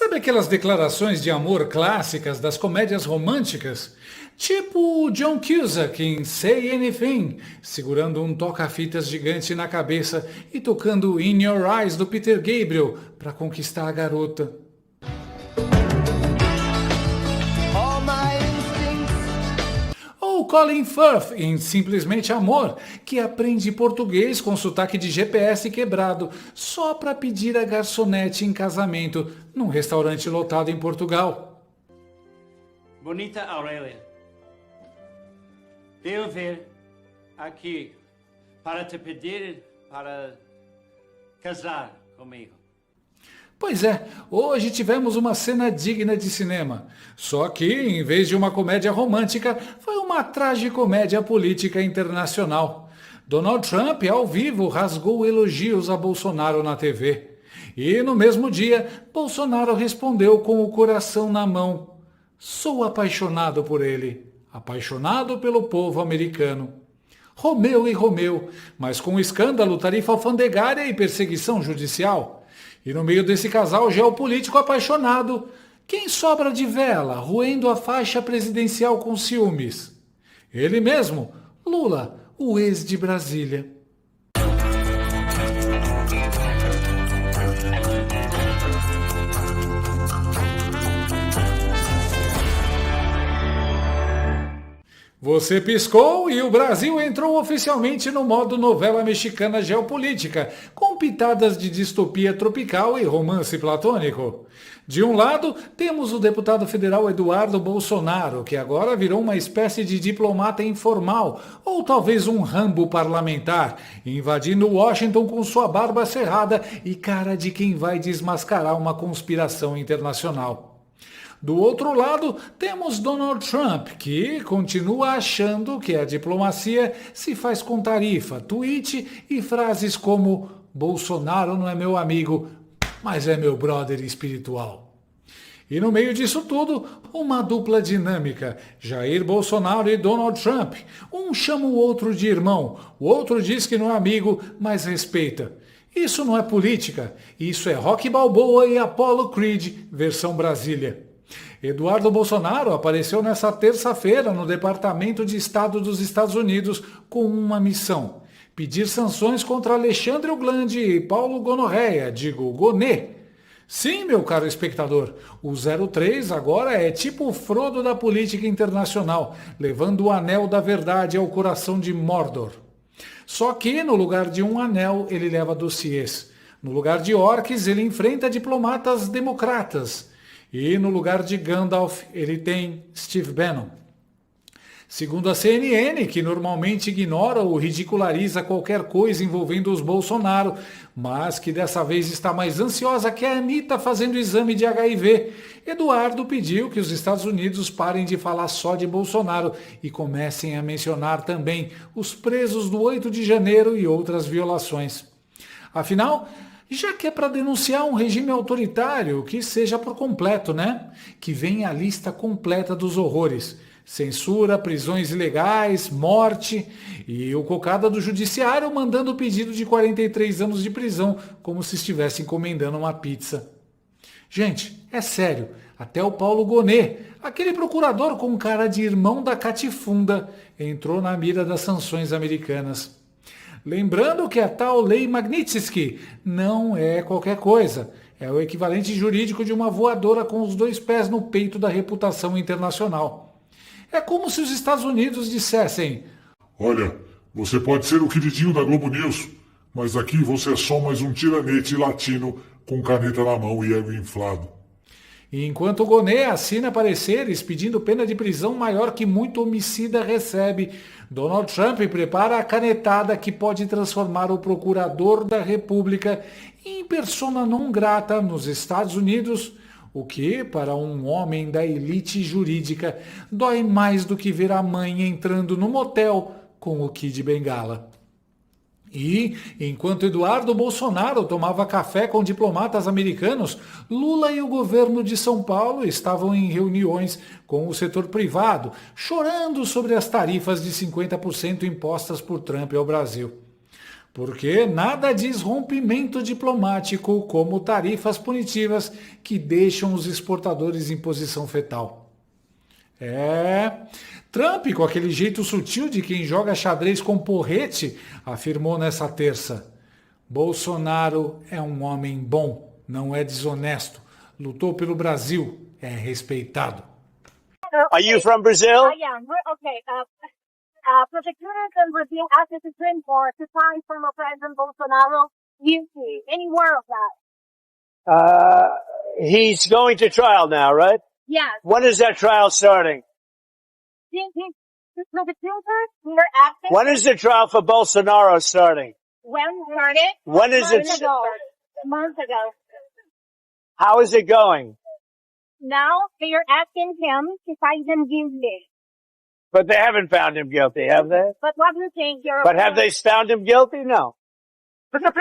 Sabe aquelas declarações de amor clássicas das comédias românticas? Tipo John Cusack em Say Anything, segurando um toca-fitas gigante na cabeça e tocando In Your Eyes do Peter Gabriel para conquistar a garota. Ou Colin Firth em Simplesmente Amor, que aprende português com sotaque de GPS quebrado só para pedir a garçonete em casamento num restaurante lotado em Portugal. Bonita Aurélia, eu vim aqui para te pedir para casar comigo. Pois é, hoje tivemos uma cena digna de cinema. Só que, em vez de uma comédia romântica, foi uma tragicomédia política internacional. Donald Trump, ao vivo, rasgou elogios a Bolsonaro na TV. E, no mesmo dia, Bolsonaro respondeu com o coração na mão. Sou apaixonado por ele, apaixonado pelo povo americano. Romeu e Romeu, mas com escândalo, tarifa alfandegária e perseguição judicial. E no meio desse casal geopolítico apaixonado, quem sobra de vela, roendo a faixa presidencial com ciúmes? Ele mesmo, Lula, o ex de Brasília. Você piscou e o Brasil entrou oficialmente no modo novela mexicana geopolítica, com pitadas de distopia tropical e romance platônico. De um lado, temos o deputado federal Eduardo Bolsonaro, que agora virou uma espécie de diplomata informal, ou talvez um Rambo parlamentar, invadindo Washington com sua barba cerrada e cara de quem vai desmascarar uma conspiração internacional. Do outro lado, temos Donald Trump, que continua achando que a diplomacia se faz com tarifa, tweet e frases como Bolsonaro não é meu amigo, mas é meu brother espiritual. E no meio disso tudo, uma dupla dinâmica, Jair Bolsonaro e Donald Trump. Um chama o outro de irmão, o outro diz que não é amigo, mas respeita. Isso não é política, isso é Rocky Balboa e Apollo Creed, versão Brasília. Eduardo Bolsonaro apareceu nesta terça-feira no Departamento de Estado dos Estados Unidos com uma missão: pedir sanções contra Alexandre Oglandi e Paulo Gonorreia, digo, Gonê. Sim, meu caro espectador, o 03 agora é tipo o Frodo da política internacional, levando o anel da verdade ao coração de Mordor. Só que, no lugar de um anel, ele leva dossiês. No lugar de orques, ele enfrenta diplomatas democratas. E no lugar de Gandalf, ele tem Steve Bannon. Segundo a CNN, que normalmente ignora ou ridiculariza qualquer coisa envolvendo os Bolsonaro, mas que dessa vez está mais ansiosa que a Anitta fazendo exame de HIV, Eduardo pediu que os Estados Unidos parem de falar só de Bolsonaro e comecem a mencionar também os presos do 8 de janeiro e outras violações. Afinal, já que é para denunciar um regime autoritário, que seja por completo, né? Que venha a lista completa dos horrores. Censura, prisões ilegais, morte e o cocada do judiciário mandando o pedido de 43 anos de prisão, como se estivesse encomendando uma pizza. Gente, é sério, até o Paulo Gonet, aquele procurador com cara de irmão da Catifunda, entrou na mira das sanções americanas. Lembrando que a tal lei Magnitsky não é qualquer coisa. É o equivalente jurídico de uma voadora com os dois pés no peito da reputação internacional. É como se os Estados Unidos dissessem: olha, você pode ser o queridinho da Globo News, mas aqui você é só mais um tiranete latino com caneta na mão e ego inflado. E enquanto Gonê assina pareceres pedindo pena de prisão maior que muito homicida recebe, Donald Trump prepara a canetada que pode transformar o procurador da República em persona non grata nos Estados Unidos, o que, para um homem da elite jurídica, dói mais do que ver a mãe entrando no motel com o Kid Bengala. E, enquanto Eduardo Bolsonaro tomava café com diplomatas americanos, Lula e o governo de São Paulo estavam em reuniões com o setor privado, chorando sobre as tarifas de 50% impostas por Trump ao Brasil. Porque nada diz rompimento diplomático como tarifas punitivas que deixam os exportadores em posição fetal. Trump, com aquele jeito sutil de quem joga xadrez com porrete, afirmou nessa terça: Bolsonaro é um homem bom, não é desonesto, lutou pelo Brasil, é respeitado. Are you from Brazil? I am. Okay. Prosecutors in Brazil asked the Supreme Court to find former President Bolsonaro guilty. Any word of that? He's going to trial now, right? Yes. When is that trial starting? The prosecutors were asking When is the trial for Bolsonaro starting? when heard it. When is it? Months ago. How is it going? Now they are asking him to find them guilty. But they haven't found him guilty, have they? But what do you think? But have they found him guilty? No. Look,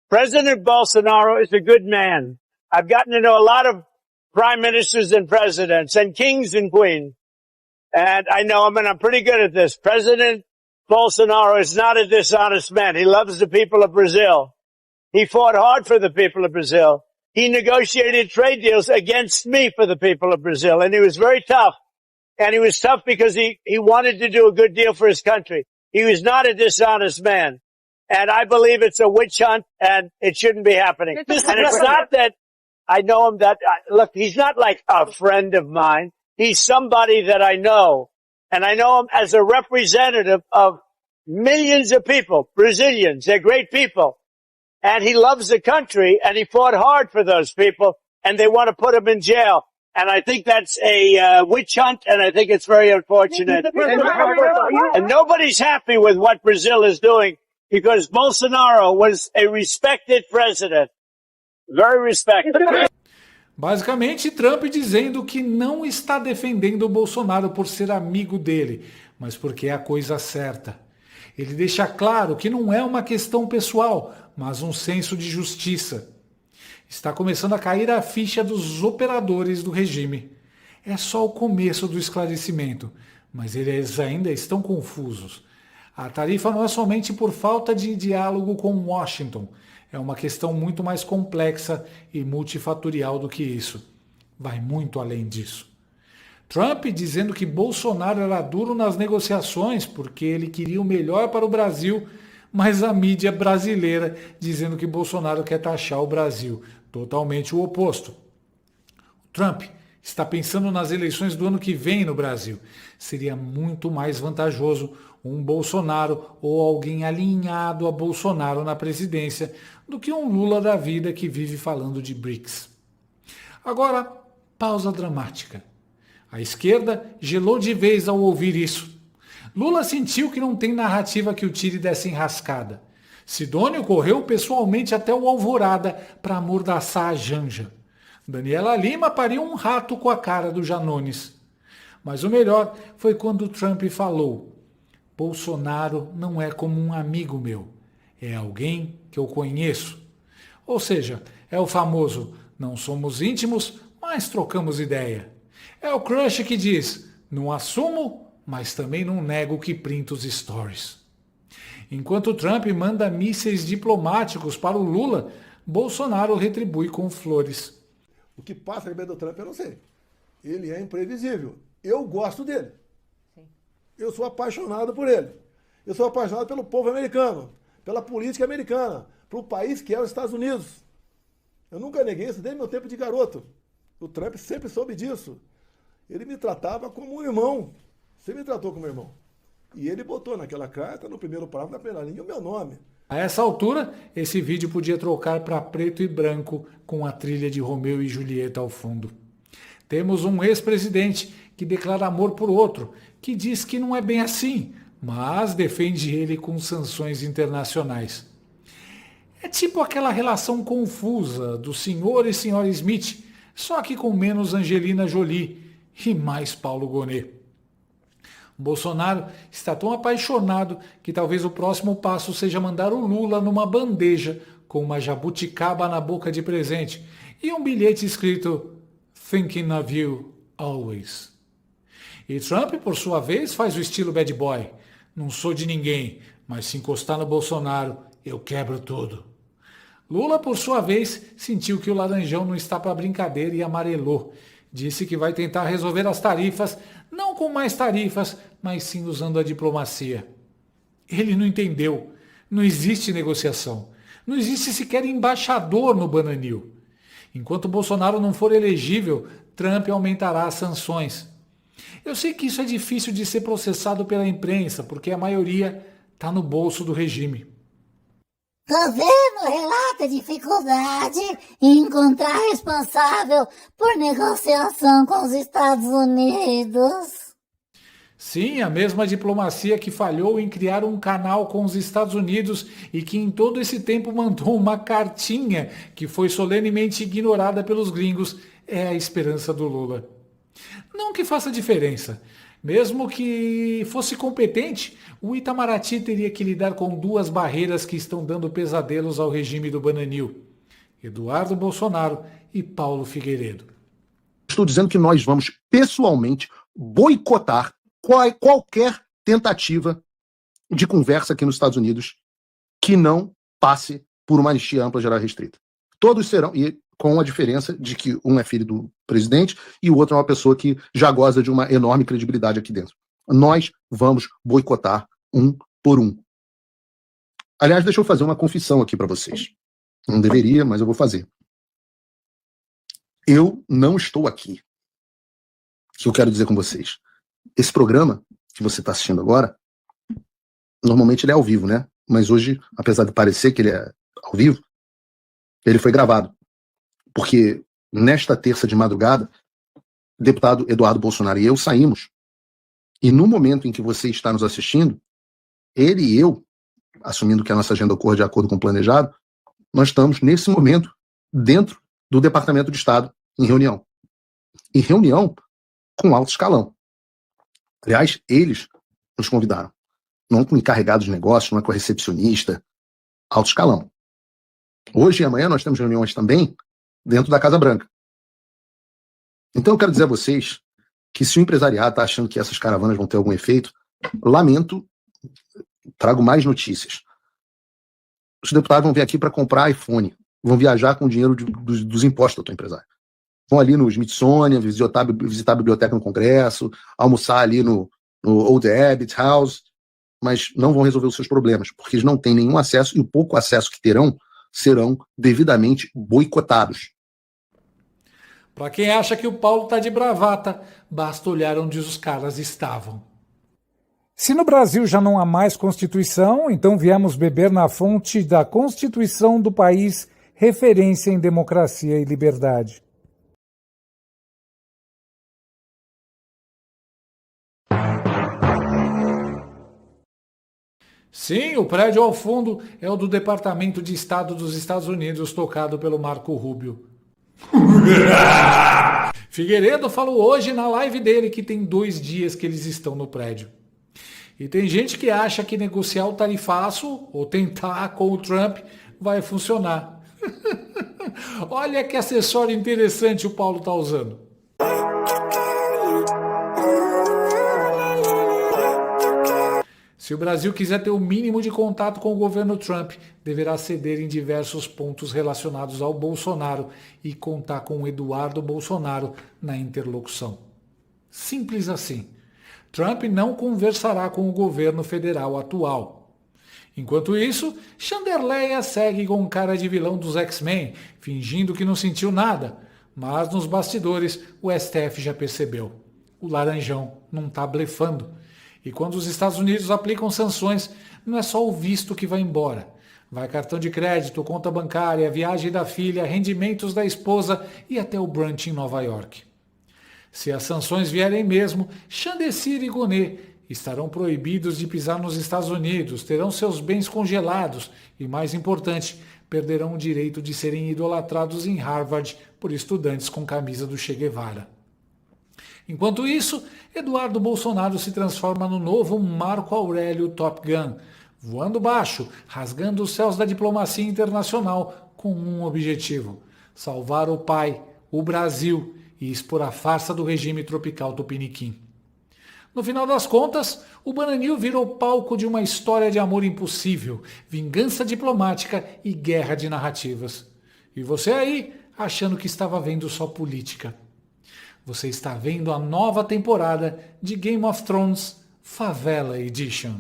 President Bolsonaro is a good man. I've gotten to know a lot of prime ministers and presidents and kings and queens. And I know him and I'm pretty good at this. President Bolsonaro is not a dishonest man. He loves the people of Brazil. He fought hard for the people of Brazil. He negotiated trade deals against me for the people of Brazil. And he was very tough. And he was tough because he wanted to do a good deal for his country. He was not a dishonest man. And I believe it's a witch hunt and it shouldn't be happening. And it's not that I know him look, he's not like a friend of mine. He's somebody that I know. And I know him as a representative of millions of people, Brazilians. They're great people. And he loves the country and he fought hard for those people and they want to put him in jail. And I think that's a witch hunt and I think it's very unfortunate. And nobody's happy with what Brazil is doing because Bolsonaro was a respected president. Very respected. Basicamente, Trump dizendo que não está defendendo o Bolsonaro por ser amigo dele, mas porque é a coisa certa. Ele deixa claro que não é uma questão pessoal, mas um senso de justiça. Está começando a cair a ficha dos operadores do regime. É só o começo do esclarecimento, mas eles ainda estão confusos. A tarifa não é somente por falta de diálogo com Washington. É uma questão muito mais complexa e multifatorial do que isso. Vai muito além disso. Trump dizendo que Bolsonaro era duro nas negociações porque ele queria o melhor para o Brasil, mas a mídia brasileira dizendo que Bolsonaro quer taxar o Brasil. Totalmente o oposto. Trump está pensando nas eleições do ano que vem no Brasil. Seria muito mais vantajoso um Bolsonaro ou alguém alinhado a Bolsonaro na presidência do que um Lula da vida que vive falando de BRICS. Agora, pausa dramática. A esquerda gelou de vez ao ouvir isso. Lula sentiu que não tem narrativa que o tire dessa enrascada. Sidônio correu pessoalmente até o Alvorada para amordaçar a Janja. Daniela Lima pariu um rato com a cara do Janones. Mas o melhor foi quando Trump falou: Bolsonaro não é como um amigo meu, é alguém que eu conheço. Ou seja, é o famoso, não somos íntimos, mas trocamos ideia. É o crush que diz, não assumo, mas também não nego que printa os stories. Enquanto Trump manda mísseis diplomáticos para o Lula, Bolsonaro retribui com flores. O que passa na cabeça do Trump eu não sei. Ele é imprevisível. Eu gosto dele. Eu sou apaixonado por ele. Eu sou apaixonado pelo povo americano, pela política americana, pelo país que é os Estados Unidos. Eu nunca neguei isso desde meu tempo de garoto. O Trump sempre soube disso. Ele me tratava como um irmão. Você me tratou como irmão. E ele botou naquela carta, no primeiro parágrafo, na primeira linha, o meu nome. A essa altura, esse vídeo podia trocar para preto e branco com a trilha de Romeu e Julieta ao fundo. Temos um ex-presidente que declara amor por outro, que diz que não é bem assim, mas defende ele com sanções internacionais. É tipo aquela relação confusa do senhor e senhora Smith, só que com menos Angelina Jolie e mais Paulo Gonet. Bolsonaro está tão apaixonado que talvez o próximo passo seja mandar o Lula numa bandeja com uma jabuticaba na boca de presente e um bilhete escrito Thinking of You Always. E Trump, por sua vez, faz o estilo bad boy. Não sou de ninguém, mas se encostar no Bolsonaro, eu quebro tudo. Lula, por sua vez, sentiu que o Laranjão não está para brincadeira e amarelou. Disse que vai tentar resolver as tarifas, não com mais tarifas, mas sim usando a diplomacia. Ele não entendeu. Não existe negociação. Não existe sequer embaixador no Bananil. Enquanto Bolsonaro não for elegível, Trump aumentará as sanções. Eu sei que isso é difícil de ser processado pela imprensa, porque a maioria está no bolso do regime. Governo relata dificuldade em encontrar responsável por negociação com os Estados Unidos. Sim, a mesma diplomacia que falhou em criar um canal com os Estados Unidos e que em todo esse tempo mandou uma cartinha que foi solenemente ignorada pelos gringos é a esperança do Lula. Não que faça diferença. Mesmo que fosse competente, o Itamaraty teria que lidar com duas barreiras que estão dando pesadelos ao regime do Bananil: Eduardo Bolsonaro e Paulo Figueiredo. Estou dizendo que nós vamos pessoalmente boicotar qualquer tentativa de conversa aqui nos Estados Unidos que não passe por uma anistia ampla, geral e restrita. Todos serão, e com a diferença de que um é filho do presidente e o outro é uma pessoa que já goza de uma enorme credibilidade aqui dentro. Nós vamos boicotar um por um. Aliás, deixa eu fazer uma confissão aqui para vocês. Não deveria, mas eu vou fazer. Eu não estou aqui. O que eu quero dizer com vocês? Esse programa que você está assistindo agora, normalmente ele é ao vivo, né? Mas hoje, apesar de parecer que ele é ao vivo, ele foi gravado. Porque nesta terça de madrugada, o deputado Eduardo Bolsonaro e eu saímos. E no momento em que você está nos assistindo, ele e eu, assumindo que a nossa agenda ocorre de acordo com o planejado, nós estamos, nesse momento, dentro do Departamento de Estado, em reunião. Em reunião com alto escalão. Aliás, eles nos convidaram. Não com encarregados de negócios, não é com a recepcionista, alto escalão. Hoje e amanhã nós temos reuniões também dentro da Casa Branca. Então eu quero dizer a vocês que se o empresariado está achando que essas caravanas vão ter algum efeito, lamento, trago mais notícias. Os deputados vão vir aqui para comprar iPhone, vão viajar com o dinheiro dos impostos do teu empresário. Vão ali no Smithsonian, visitar a biblioteca no Congresso, almoçar ali no Old Abbott House, mas não vão resolver os seus problemas, porque eles não têm nenhum acesso, e o pouco acesso que terão serão devidamente boicotados. Para quem acha que o Paulo está de bravata, basta olhar onde os caras estavam. Se no Brasil já não há mais Constituição, então viemos beber na fonte da Constituição do país, referência em democracia e liberdade. Sim, o prédio ao fundo é o do Departamento de Estado dos Estados Unidos, tocado pelo Marco Rubio. Figueiredo falou hoje na live dele que tem 2 dias que eles estão no prédio. E tem gente que acha que negociar o tarifaço, ou tentar com o Trump, vai funcionar. Olha que acessório interessante o Paulo está usando. Se o Brasil quiser ter o mínimo de contato com o governo Trump, deverá ceder em diversos pontos relacionados ao Bolsonaro e contar com o Eduardo Bolsonaro na interlocução. Simples assim. Trump não conversará com o governo federal atual. Enquanto isso, Chanderleia segue com cara de vilão dos X-Men, fingindo que não sentiu nada. Mas nos bastidores, o STF já percebeu. O Laranjão não está blefando. E quando os Estados Unidos aplicam sanções, não é só o visto que vai embora. Vai cartão de crédito, conta bancária, viagem da filha, rendimentos da esposa e até o brunch em Nova York. Se as sanções vierem mesmo, Chandecir e Gonê estarão proibidos de pisar nos Estados Unidos, terão seus bens congelados e, mais importante, perderão o direito de serem idolatrados em Harvard por estudantes com camisa do Che Guevara. Enquanto isso, Eduardo Bolsonaro se transforma no novo Marco Aurélio Top Gun, voando baixo, rasgando os céus da diplomacia internacional com um objetivo: salvar o pai, o Brasil, e expor a farsa do regime tropical tupiniquim. No final das contas, o Bananinho virou palco de uma história de amor impossível, vingança diplomática e guerra de narrativas. E você aí, achando que estava vendo só política. Você está vendo a nova temporada de Game of Thrones Favela Edition.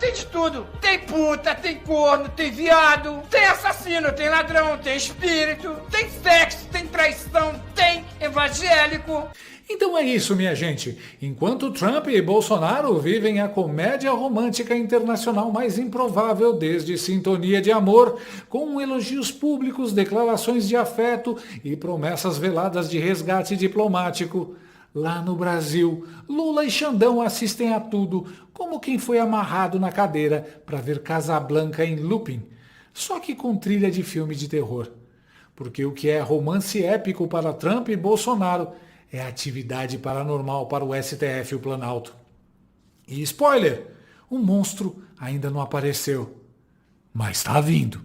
Tem de tudo. Tem puta, tem corno, tem viado, tem assassino, tem ladrão, tem espírito, tem sexo, tem traição, tem evangélico. Então é isso, minha gente. Enquanto Trump e Bolsonaro vivem a comédia romântica internacional mais improvável desde Sintonia de Amor, com elogios públicos, declarações de afeto e promessas veladas de resgate diplomático, lá no Brasil, Lula e Xandão assistem a tudo como quem foi amarrado na cadeira para ver Casablanca em looping, só que com trilha de filme de terror. Porque o que é romance épico para Trump e Bolsonaro é atividade paranormal para o STF e o Planalto. E spoiler, o monstro ainda não apareceu, mas está vindo.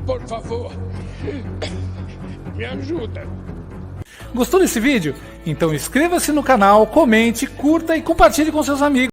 Por favor, me ajuda. Gostou desse vídeo? Então inscreva-se no canal, comente, curta e compartilhe com seus amigos.